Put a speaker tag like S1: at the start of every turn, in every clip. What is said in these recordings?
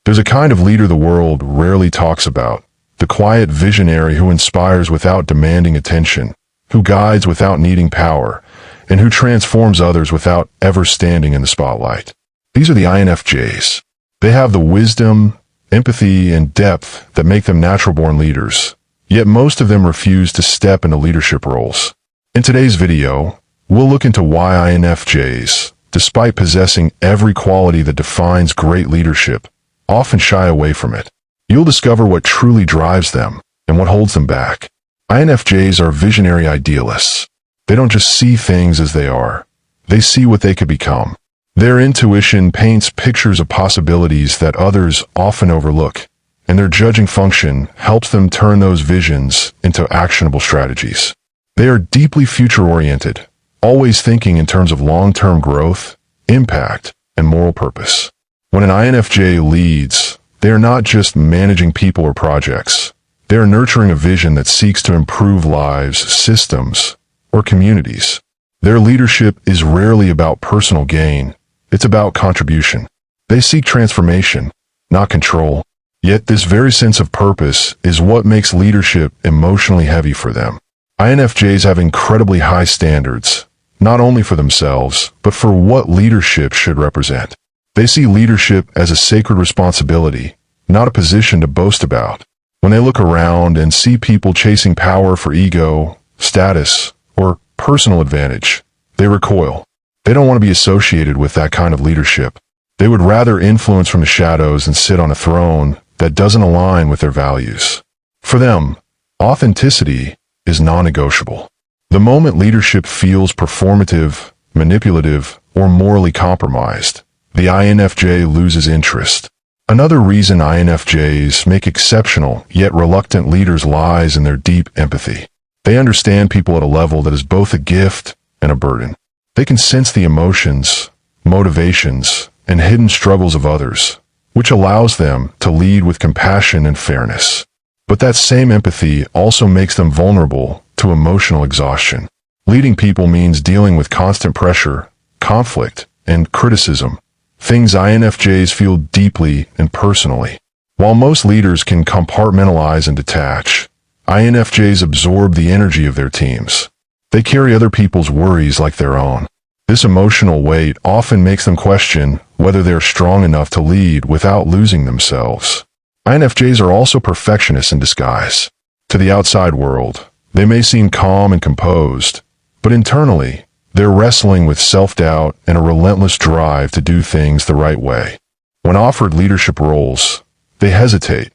S1: There's a kind of leader the world rarely talks about, the quiet visionary who inspires without demanding attention, who guides without needing power, and who transforms others without ever standing in the spotlight. These are the INFJs. They have the wisdom, empathy, and depth that make them natural-born leaders, yet most of them refuse to step into leadership roles. In today's video, we'll look into why INFJs, despite possessing every quality that defines great leadership, often shy away from it. You'll discover what truly drives them and what holds them back. INFJs are visionary idealists. They don't just see things as they are. They see what they could become. Their intuition paints pictures of possibilities that others often overlook, and their judging function helps them turn those visions into actionable strategies. They are deeply future-oriented, always thinking in terms of long-term growth, impact, and moral purpose. When an INFJ leads, they are not just managing people or projects. They are nurturing a vision that seeks to improve lives, systems, or communities. Their leadership is rarely about personal gain. It's about contribution. They seek transformation, not control. Yet this very sense of purpose is what makes leadership emotionally heavy for them. INFJs have incredibly high standards, not only for themselves, but for what leadership should represent. They see leadership as a sacred responsibility, not a position to boast about. When they look around and see people chasing power for ego, status, or personal advantage, they recoil. They don't want to be associated with that kind of leadership. They would rather influence from the shadows and sit on a throne that doesn't align with their values. For them, authenticity is non-negotiable. The moment leadership feels performative, manipulative, or morally compromised, the INFJ loses interest. Another reason INFJs make exceptional yet reluctant leaders lies in their deep empathy. They understand people at a level that is both a gift and a burden. They can sense the emotions, motivations, and hidden struggles of others, which allows them to lead with compassion and fairness. But that same empathy also makes them vulnerable to emotional exhaustion. Leading people means dealing with constant pressure, conflict, and criticism, things INFJs feel deeply and personally. While most leaders can compartmentalize and detach, INFJs absorb the energy of their teams. They carry other people's worries like their own. This emotional weight often makes them question whether they're strong enough to lead without losing themselves. INFJs are also perfectionists in disguise. To the outside world, they may seem calm and composed, but internally, they're wrestling with self-doubt and a relentless drive to do things the right way. When offered leadership roles, they hesitate,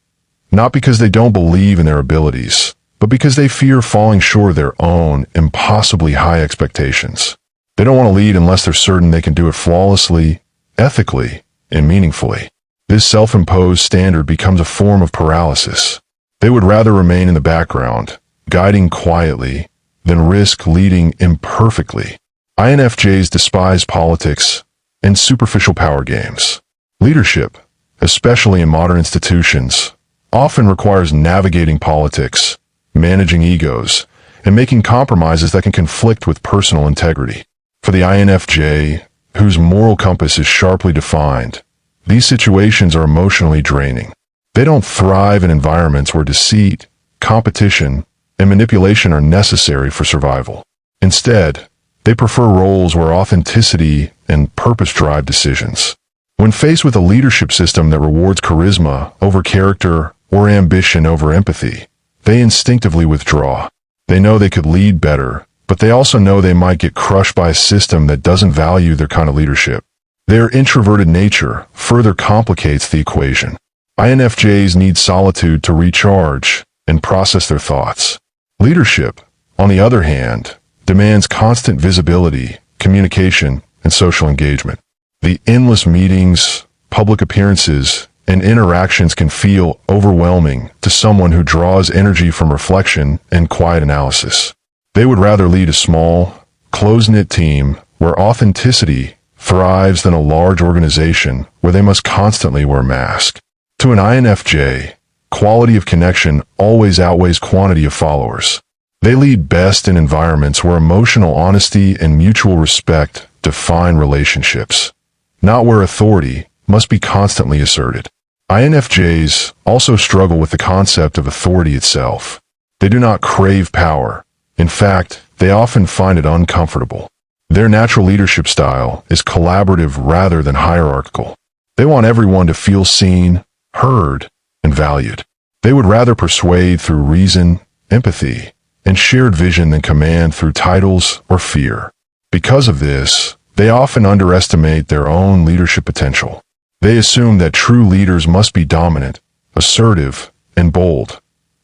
S1: not because they don't believe in their abilities, but because they fear falling short of their own impossibly high expectations. They don't want to lead unless they're certain they can do it flawlessly, ethically, and meaningfully. This self-imposed standard becomes a form of paralysis. They would rather remain in the background, guiding quietly, than risk leading imperfectly. INFJs despise politics and superficial power games. Leadership, especially in modern institutions, often requires navigating politics, managing egos, and making compromises that can conflict with personal integrity. For the INFJ, whose moral compass is sharply defined, these situations are emotionally draining. They don't thrive in environments where deceit, competition, and manipulation are necessary for survival. Instead, they prefer roles where authenticity and purpose drive decisions. When faced with a leadership system that rewards charisma over character or ambition over empathy, they instinctively withdraw. They know they could lead better, but they also know they might get crushed by a system that doesn't value their kind of leadership. Their introverted nature further complicates the equation. INFJs need solitude to recharge and process their thoughts. Leadership, on the other hand, demands constant visibility, communication, and social engagement. The endless meetings, public appearances, and interactions can feel overwhelming to someone who draws energy from reflection and quiet analysis. They would rather lead a small, close-knit team where authenticity thrives than a large organization where they must constantly wear a mask. To an INFJ, quality of connection always outweighs quantity of followers. They lead best in environments where emotional honesty and mutual respect define relationships, not where authority must be constantly asserted. INFJs also struggle with the concept of authority itself. They do not crave power. In fact, they often find it uncomfortable. Their natural leadership style is collaborative rather than hierarchical. They want everyone to feel seen, heard, and valued. They would rather persuade through reason, empathy, and shared vision than command through titles or fear. Because of this, they often underestimate their own leadership potential. They assume that true leaders must be dominant, assertive, and bold,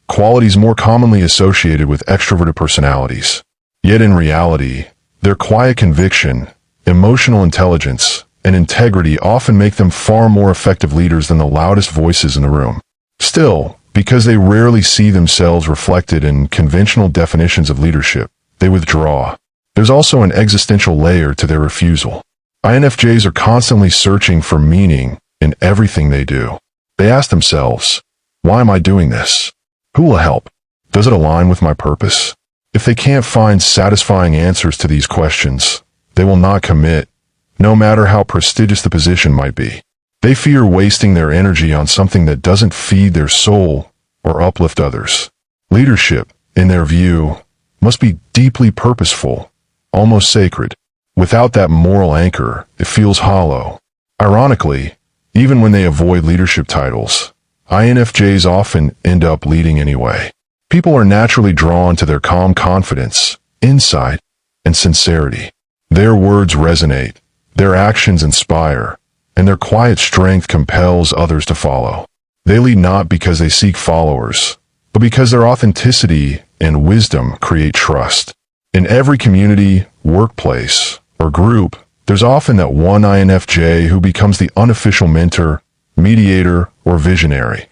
S1: qualities more commonly associated with extroverted personalities. Yet in reality, their quiet conviction, emotional intelligence, and integrity often make them far more effective leaders than the loudest voices in the room. Still, because they rarely see themselves reflected in conventional definitions of leadership, they withdraw. There's also an existential layer to their refusal. INFJs are constantly searching for meaning in everything they do. They ask themselves, why am I doing this? Who will help? Does it align with my purpose? If they can't find satisfying answers to these questions, they will not commit, no matter how prestigious the position might be. They fear wasting their energy on something that doesn't feed their soul or uplift others. Leadership, in their view, must be deeply purposeful, almost sacred. Without that moral anchor, it feels hollow. Ironically, even when they avoid leadership titles, INFJs often end up leading anyway. People are naturally drawn to their calm confidence, insight, and sincerity. Their words resonate, their actions inspire, and their quiet strength compels others to follow. They lead not because they seek followers, but because their authenticity and wisdom create trust. In every community, workplace, or group, there's often that one INFJ who becomes the unofficial mentor, mediator, or visionary,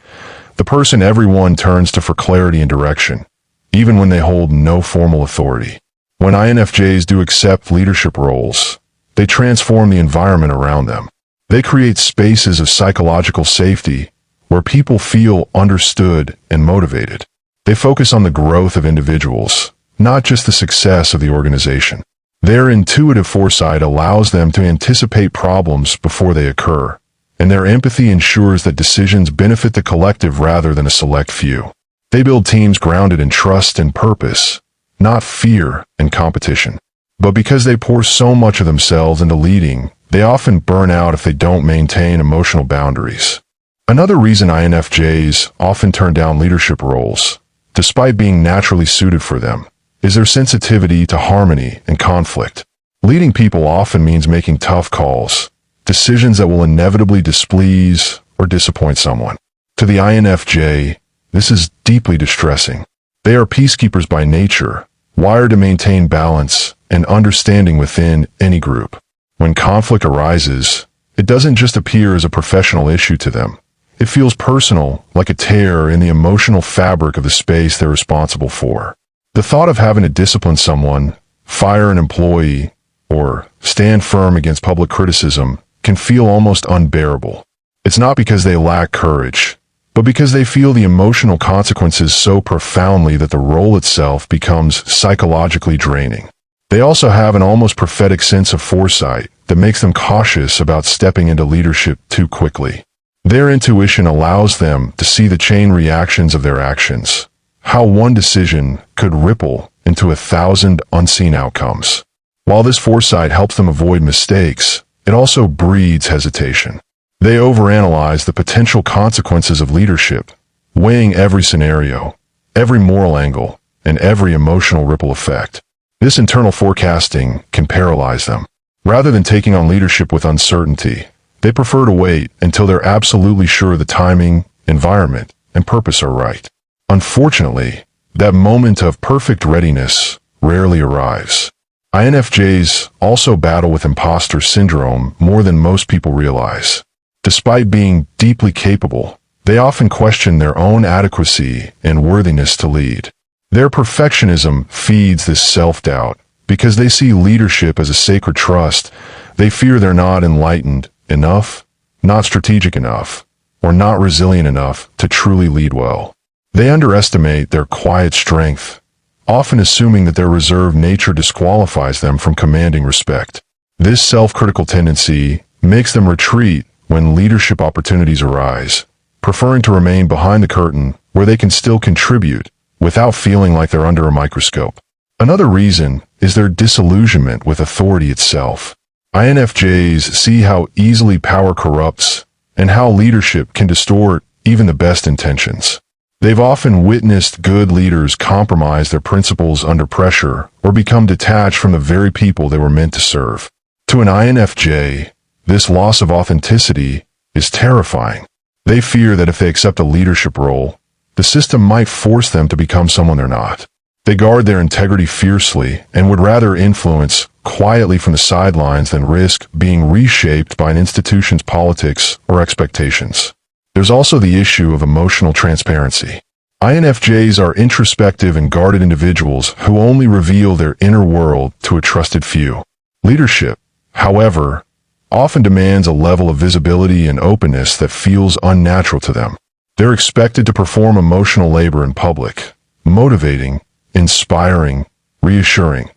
S1: the person everyone turns to for clarity and direction, even when they hold no formal authority. When INFJs do accept leadership roles, they transform the environment around them. They create spaces of psychological safety where people feel understood and motivated. They focus on the growth of individuals, not just the success of the organization. Their intuitive foresight allows them to anticipate problems before they occur, and their empathy ensures that decisions benefit the collective rather than a select few. They build teams grounded in trust and purpose, not fear and competition. But because they pour so much of themselves into leading, they often burn out if they don't maintain emotional boundaries. Another reason INFJs often turn down leadership roles, despite being naturally suited for them, is their sensitivity to harmony and conflict. Leading people often means making tough calls, decisions that will inevitably displease or disappoint someone. To the INFJ, this is deeply distressing. They are peacekeepers by nature, wired to maintain balance and understanding within any group. When conflict arises, it doesn't just appear as a professional issue to them. It feels personal, like a tear in the emotional fabric of the space they're responsible for. The thought of having to discipline someone, fire an employee, or stand firm against public criticism can feel almost unbearable. It's not because they lack courage, but because they feel the emotional consequences so profoundly that the role itself becomes psychologically draining. They also have an almost prophetic sense of foresight that makes them cautious about stepping into leadership too quickly. Their intuition allows them to see the chain reactions of their actions, how one decision could ripple into 1,000 unseen outcomes. While this foresight helps them avoid mistakes, it also breeds hesitation. They overanalyze the potential consequences of leadership, weighing every scenario, every moral angle, and every emotional ripple effect. This internal forecasting can paralyze them. Rather than taking on leadership with uncertainty, they prefer to wait until they're absolutely sure the timing, environment, and purpose are right. Unfortunately, that moment of perfect readiness rarely arrives. INFJs also battle with imposter syndrome more than most people realize. Despite being deeply capable, they often question their own adequacy and worthiness to lead. Their perfectionism feeds this self-doubt. Because they see leadership as a sacred trust, they fear they're not enlightened enough, not strategic enough, or not resilient enough to truly lead well. They underestimate their quiet strength, often assuming that their reserved nature disqualifies them from commanding respect. This self-critical tendency makes them retreat when leadership opportunities arise, preferring to remain behind the curtain where they can still contribute without feeling like they're under a microscope. Another reason is their disillusionment with authority itself. INFJs see how easily power corrupts and how leadership can distort even the best intentions. They've often witnessed good leaders compromise their principles under pressure or become detached from the very people they were meant to serve. To an INFJ, this loss of authenticity is terrifying. They fear that if they accept a leadership role, the system might force them to become someone they're not. They guard their integrity fiercely and would rather influence quietly from the sidelines than risk being reshaped by an institution's politics or expectations. There's also the issue of emotional transparency. INFJs are introspective and guarded individuals who only reveal their inner world to a trusted few. Leadership, however, often demands a level of visibility and openness that feels unnatural to them. They're expected to perform emotional labor in public, motivating, inspiring, reassuring,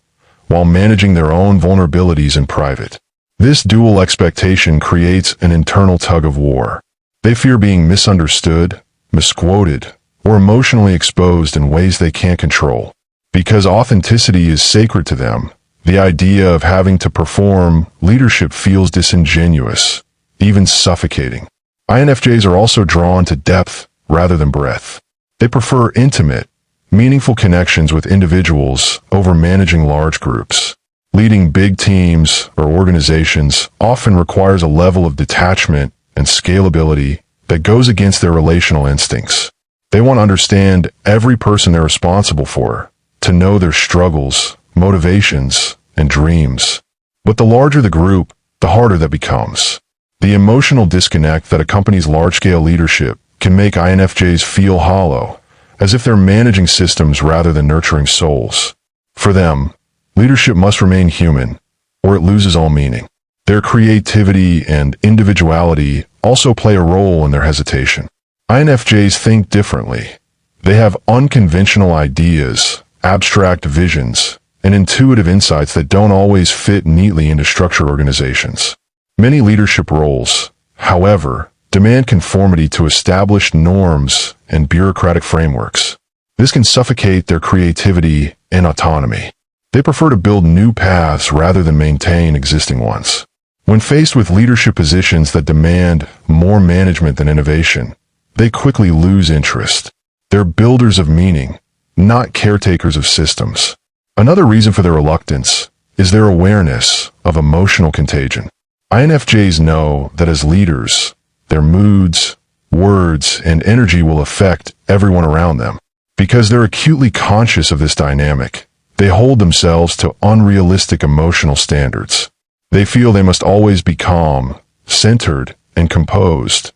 S1: while managing their own vulnerabilities in private. This dual expectation creates an internal tug-of-war. They fear being misunderstood, misquoted, or emotionally exposed in ways they can't control. Because authenticity is sacred to them, the idea of having to perform leadership feels disingenuous, even suffocating. INFJs are also drawn to depth rather than breadth. They prefer intimate, meaningful connections with individuals over managing large groups. Leading big teams or organizations often requires a level of detachment and scalability that goes against their relational instincts. They want to understand every person they're responsible for, to know their struggles, motivations, and dreams. But the larger the group, the harder that becomes. The emotional disconnect that accompanies large-scale leadership can make INFJs feel hollow, as if they're managing systems rather than nurturing souls. For them, leadership must remain human, or it loses all meaning. Their creativity and individuality also play a role in their hesitation. INFJs think differently. They have unconventional ideas, abstract visions, and intuitive insights that don't always fit neatly into structured organizations. Many leadership roles, however, demand conformity to established norms and bureaucratic frameworks. This can suffocate their creativity and autonomy. They prefer to build new paths rather than maintain existing ones. When faced with leadership positions that demand more management than innovation, they quickly lose interest. They're builders of meaning, not caretakers of systems. Another reason for their reluctance is their awareness of emotional contagion. INFJs know that as leaders, their moods, words, and energy will affect everyone around them. Because they're acutely conscious of this dynamic, they hold themselves to unrealistic emotional standards. They feel they must always be calm, centered, and composed,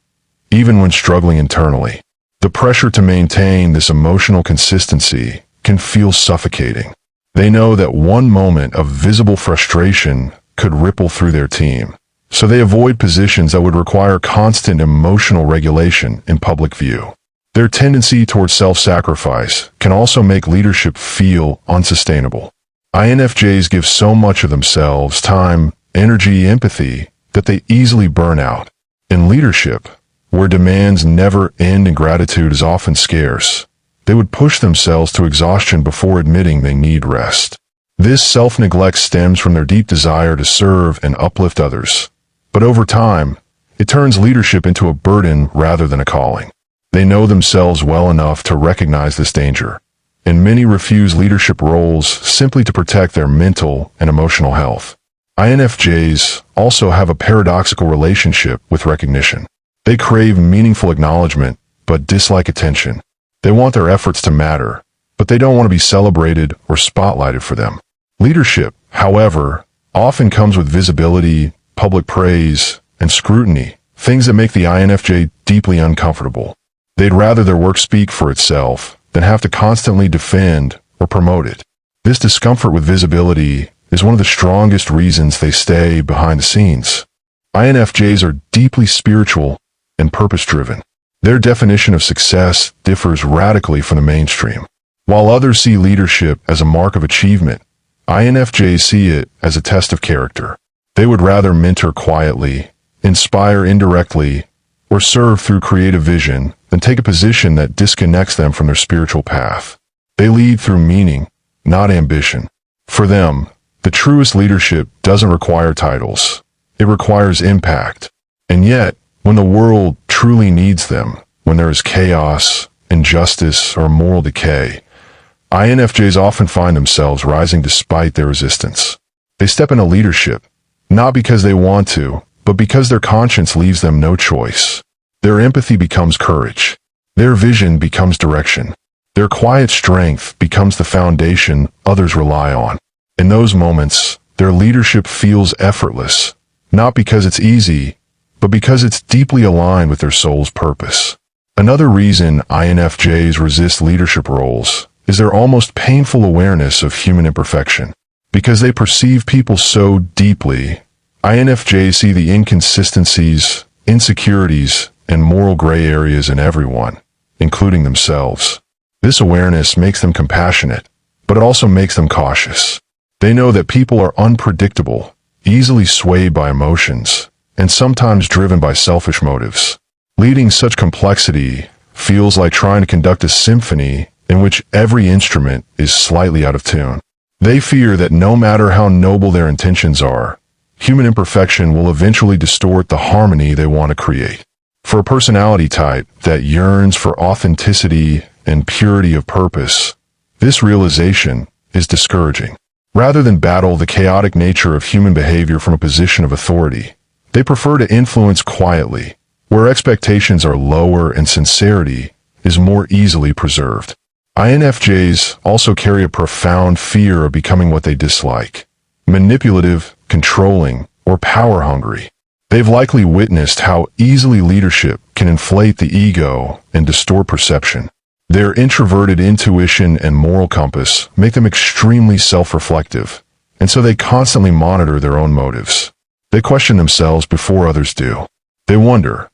S1: even when struggling internally. The pressure to maintain this emotional consistency can feel suffocating. They know that one moment of visible frustration could ripple through their team, so they avoid positions that would require constant emotional regulation in public view. Their tendency towards self-sacrifice can also make leadership feel unsustainable. INFJs give so much of themselves, time, energy, empathy, that they easily burn out. In leadership, where demands never end and gratitude is often scarce, they would push themselves to exhaustion before admitting they need rest. This self-neglect stems from their deep desire to serve and uplift others. But over time, it turns leadership into a burden rather than a calling. They know themselves well enough to recognize this danger, and many refuse leadership roles simply to protect their mental and emotional health. INFJs also have a paradoxical relationship with recognition. They crave meaningful acknowledgement, but dislike attention. They want their efforts to matter, but they don't want to be celebrated or spotlighted for them. Leadership, however, often comes with visibility, public praise, and scrutiny, things that make the INFJ deeply uncomfortable. They'd rather their work speak for itself than have to constantly defend or promote it. This discomfort with visibility is one of the strongest reasons they stay behind the scenes. INFJs are deeply spiritual and purpose-driven. Their definition of success differs radically from the mainstream. While others see leadership as a mark of achievement, INFJs see it as a test of character. They would rather mentor quietly, inspire indirectly, or serve through creative vision than take a position that disconnects them from their spiritual path. They lead through meaning, not ambition. For them, the truest leadership doesn't require titles. It requires impact. And yet, when the world truly needs them, when there is chaos, injustice, or moral decay, INFJs often find themselves rising despite their resistance. They step into leadership, not because they want to, but because their conscience leaves them no choice. Their empathy becomes courage. Their vision becomes direction. Their quiet strength becomes the foundation others rely on. In those moments, their leadership feels effortless, not because it's easy, but because it's deeply aligned with their soul's purpose. Another reason INFJs resist leadership roles is their almost painful awareness of human imperfection. Because they perceive people so deeply, INFJs see the inconsistencies, insecurities, and moral gray areas in everyone, including themselves. This awareness makes them compassionate, but it also makes them cautious. They know that people are unpredictable, easily swayed by emotions, and sometimes driven by selfish motives. Leading such complexity feels like trying to conduct a symphony in which every instrument is slightly out of tune. They fear that no matter how noble their intentions are, human imperfection will eventually distort the harmony they want to create. For a personality type that yearns for authenticity and purity of purpose, this realization is discouraging. Rather than battle the chaotic nature of human behavior from a position of authority, they prefer to influence quietly, where expectations are lower and sincerity is more easily preserved. INFJs also carry a profound fear of becoming what they dislike: manipulative, controlling, or power-hungry. They've likely witnessed how easily leadership can inflate the ego and distort perception. Their introverted intuition and moral compass make them extremely self-reflective, and so they constantly monitor their own motives. They question themselves before others do. They wonder,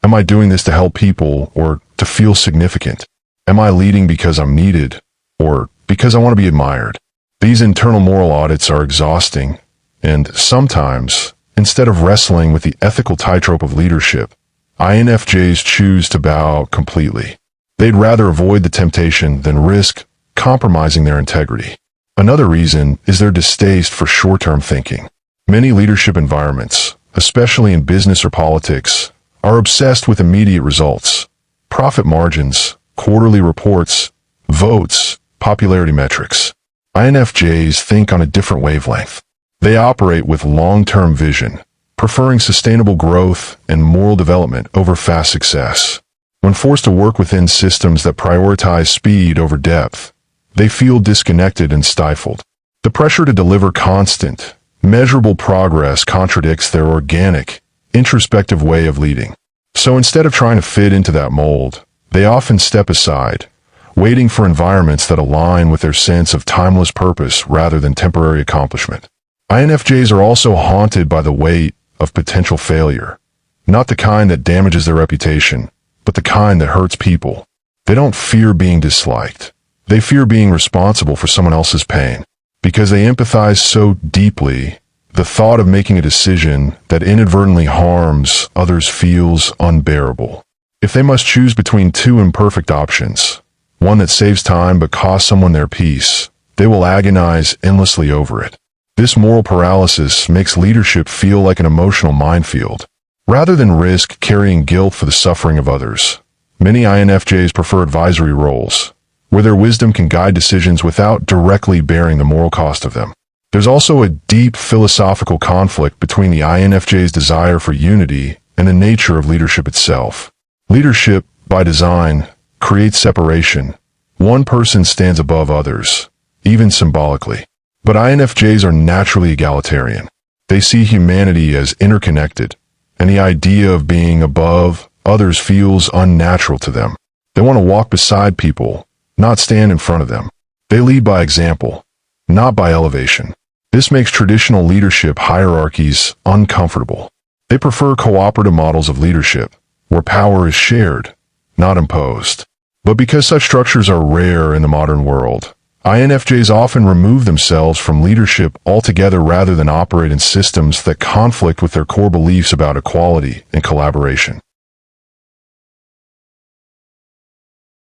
S1: am I doing this to help people or to feel significant? Am I leading because I'm needed or because I want to be admired? These internal moral audits are exhausting, and sometimes, instead of wrestling with the ethical tightrope of leadership, INFJs choose to bow completely. They'd rather avoid the temptation than risk compromising their integrity. Another reason is their distaste for short-term thinking. Many leadership environments, especially in business or politics, are obsessed with immediate results: profit margins, quarterly reports, votes, popularity metrics. INFJs think on a different wavelength. They operate with long-term vision, preferring sustainable growth and moral development over fast success. When forced to work within systems that prioritize speed over depth, they feel disconnected and stifled. The pressure to deliver constant, measurable progress contradicts their organic, introspective way of leading. So instead of trying to fit into that mold, they often step aside, waiting for environments that align with their sense of timeless purpose rather than temporary accomplishment. INFJs are also haunted by the weight of potential failure, not the kind that damages their reputation, but the kind that hurts people. They don't fear being disliked. They fear being responsible for someone else's pain. Because they empathize so deeply, the thought of making a decision that inadvertently harms others feels unbearable. If they must choose between two imperfect options, one that saves time but costs someone their peace, they will agonize endlessly over it. This moral paralysis makes leadership feel like an emotional minefield. Rather than risk carrying guilt for the suffering of others, many INFJs prefer advisory roles, where their wisdom can guide decisions without directly bearing the moral cost of them. There's also a deep philosophical conflict between the INFJ's desire for unity and the nature of leadership itself. Leadership, by design, creates separation. One person stands above others, even symbolically. But INFJs are naturally egalitarian. They see humanity as interconnected, and the idea of being above others feels unnatural to them. They want to walk beside people, not stand in front of them. They lead by example, not by elevation. This makes traditional leadership hierarchies uncomfortable. They prefer cooperative models of leadership, where power is shared, not imposed. But because such structures are rare in the modern world, INFJs often remove themselves from leadership altogether rather than operate in systems that conflict with their core beliefs about equality and collaboration.